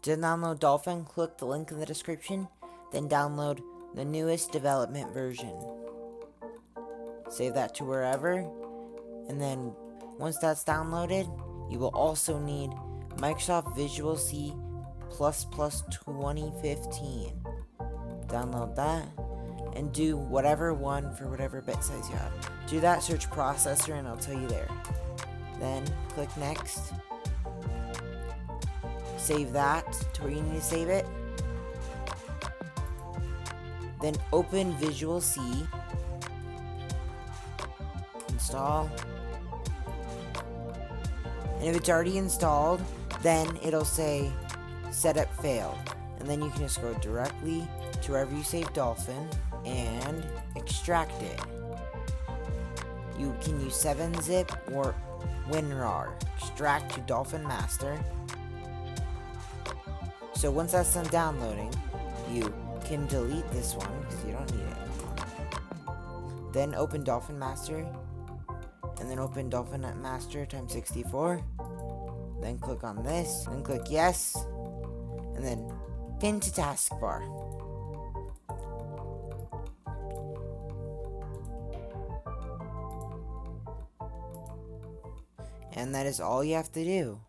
To download Dolphin, click the link in the description, then download the newest development version. Save that to wherever, and then once that's downloaded, you will also need Microsoft Visual C++ 2015. Download that, and do whatever one for whatever bit size you have. Do that, search processor, and I'll tell you there. Then click next. Save that to where you need to save it. Then open Visual C. Install. And if it's already installed, then it'll say setup failed. And then you can just go directly to wherever you saved Dolphin and extract it. You can use 7-zip or WinRAR. Extract to Dolphin Master. So once that's done downloading, you can delete this one because you don't need it. Then open Dolphin Master, and then open Dolphin Master times 64. Then click on this, then click yes, and then pin to taskbar. And that is all you have to do.